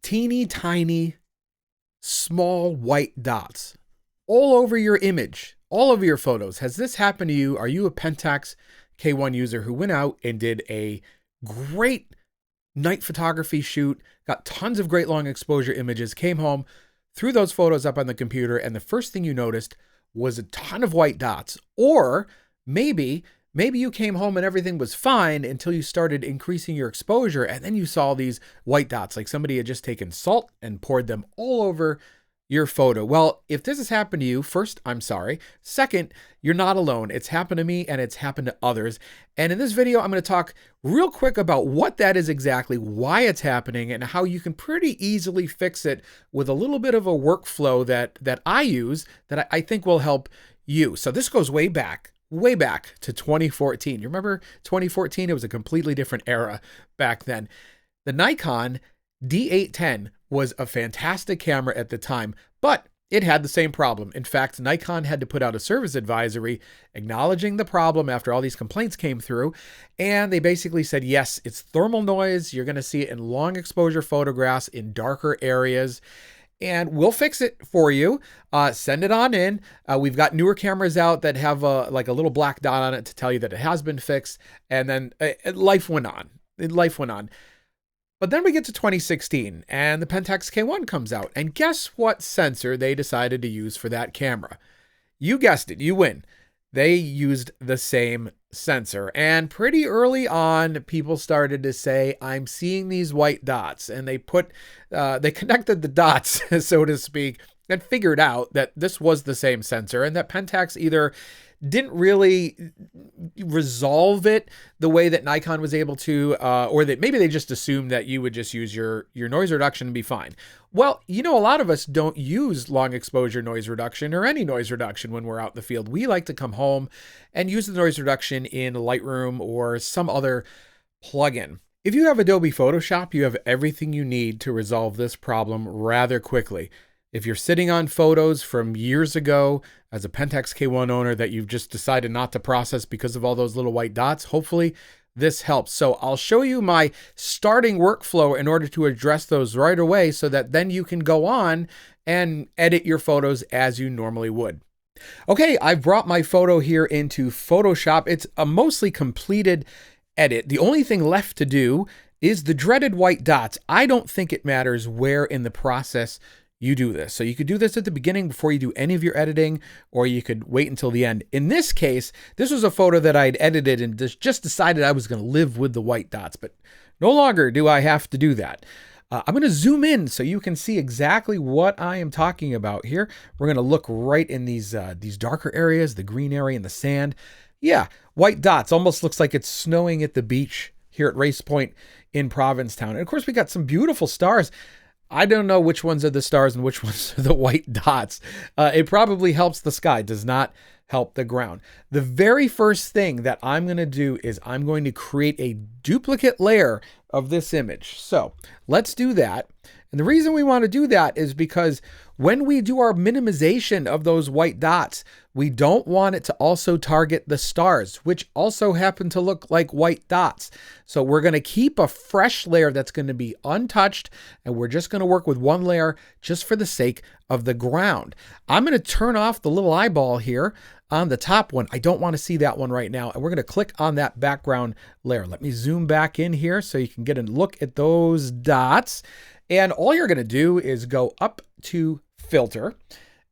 teeny tiny, small white dots all over your image, all over your photos. Has this happened to you? Are you a Pentax K1 user who went out and did a great night photography shoot, got tons of great long exposure images, came home, threw those photos up on the computer, and the first thing you noticed was a ton of white dots? Or maybe you came home and everything was fine until you started increasing your exposure, and then you saw these white dots, like somebody had just taken salt and poured them all over your photo. Well, if this has happened to you, first, I'm sorry. Second, you're not alone. It's happened to me and it's happened to others. And in this video, I'm going to talk real quick about what that is exactly, why it's happening, and how you can pretty easily fix it with a little bit of a workflow that I use that I think will help you. So this goes way back to 2014. You remember 2014? It was a completely different era back then. The Nikon D810 was a fantastic camera at the time, but it had the same problem. In fact, Nikon had to put out a service advisory acknowledging the problem after all these complaints came through. And they basically said, yes, it's thermal noise. You're going to see it in long exposure photographs in darker areas, and we'll fix it for you. Send it on in. We've got newer cameras out that have like a little black dot on it to tell you that it has been fixed. And then life went on. But then we get to 2016 and the Pentax K1 comes out, and guess what sensor they decided to use for that camera? You guessed it, you win. They used the same sensor, and pretty early on, people started to say, I'm seeing these white dots, and they connected the dots, so to speak, and figured out that this was the same sensor, and that Pentax either didn't really resolve it the way that Nikon was able to, or that maybe they just assumed that you would just use your noise reduction and be fine. Well, you know, a lot of us don't use long exposure noise reduction or any noise reduction when we're out in the field. We like to come home and use the noise reduction in Lightroom or some other plugin. If you have Adobe Photoshop, you have everything you need to resolve this problem rather quickly. If you're sitting on photos from years ago as a Pentax K1 owner that you've just decided not to process because of all those little white dots, hopefully this helps. So I'll show you my starting workflow in order to address those right away so that then you can go on and edit your photos as you normally would. Okay, I've brought my photo here into Photoshop. It's a mostly completed edit. The only thing left to do is the dreaded white dots. I don't think it matters where in the process you do this. So you could do this at the beginning before you do any of your editing, or you could wait until the end. In this case, this was a photo that I'd edited and just decided I was going to live with the white dots, but no longer do I have to do that. I'm going to zoom in so you can see exactly what I am talking about here. We're going to look right in these darker areas, the green area and the sand. Yeah, white dots. Almost looks like it's snowing at the beach here at Race Point in Provincetown. And of course, we got some beautiful stars. I don't know which ones are the stars and which ones are the white dots. It probably helps the sky, does not help the ground. The very first thing that I'm going to do is I'm going to create a duplicate layer of this image. So let's do that. And the reason we want to do that is because when we do our minimization of those white dots, we don't want it to also target the stars, which also happen to look like white dots. So we're going to keep a fresh layer that's going to be untouched, and we're just going to work with one layer just for the sake of the ground. I'm going to turn off the little eyeball here on the top one. I don't want to see that one right now, and we're going to click on that background layer. Let me zoom back in here so you can get a look at those dots. And all you're going to do is go up to Filter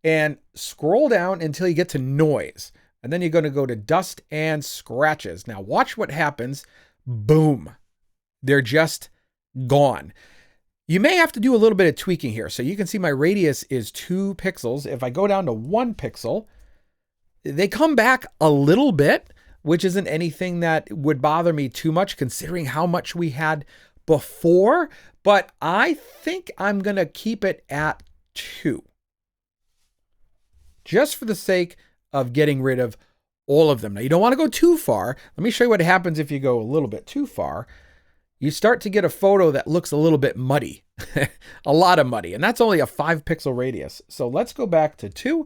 and scroll down until you get to Noise. And then you're going to go to Dust and Scratches. Now watch what happens. Boom. They're just gone. You may have to do a little bit of tweaking here. So you can see my radius is 2 pixels. If I go down to 1 pixel, they come back a little bit, which isn't anything that would bother me too much considering how much we had before, but I think I'm going to keep it at 2. Just for the sake of getting rid of all of them. Now, you don't want to go too far. Let me show you what happens if you go a little bit too far. You start to get a photo that looks a little bit muddy, a lot of muddy, and that's only a 5 pixel radius. So let's go back to 2.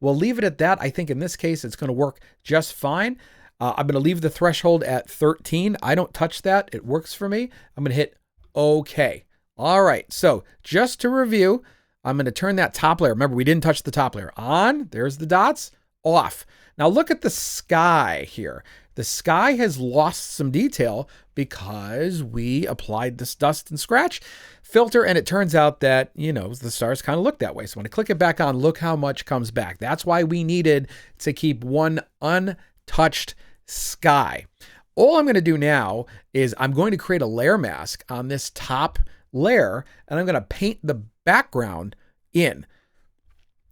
We'll leave it at that. I think in this case, it's going to work just fine. I'm going to leave the threshold at 13. I don't touch that. It works for me. I'm going to hit OK. All right, so just to review, I'm going to turn that top layer. Remember, we didn't touch the top layer. On, there's the dots, off. Now look at the sky here. The sky has lost some detail because we applied this dust and scratch filter, and it turns out that, the stars kind of look that way. So when I click it back on, look how much comes back. That's why we needed to keep one untouched sky. All I'm going to do now is I'm going to create a layer mask on this top layer, and I'm going to paint the background in.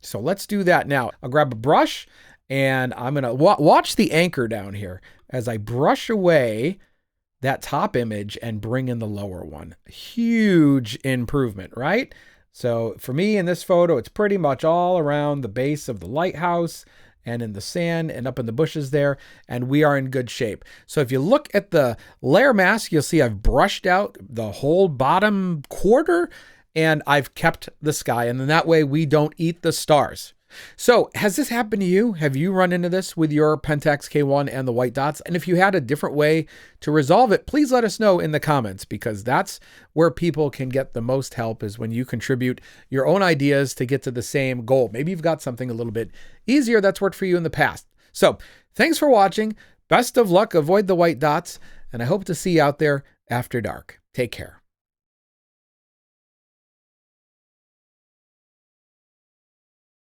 So let's do that now. I'll grab a brush, and I'm going to watch the anchor down here as I brush away that top image and bring in the lower one. Huge improvement, right? So for me in this photo, it's pretty much all around the base of the lighthouse and in the sand and up in the bushes there, and we are in good shape. So if you look at the layer mask, you'll see I've brushed out the whole bottom quarter, and I've kept the sky, and then that way we don't eat the stars. So has this happened to you? Have you run into this with your Pentax K1 and the white dots? And if you had a different way to resolve it, please let us know in the comments, because that's where people can get the most help, is when you contribute your own ideas to get to the same goal. Maybe you've got something a little bit easier that's worked for you in the past. So thanks for watching. Best of luck. Avoid the white dots, and I hope to see you out there after dark. Take care.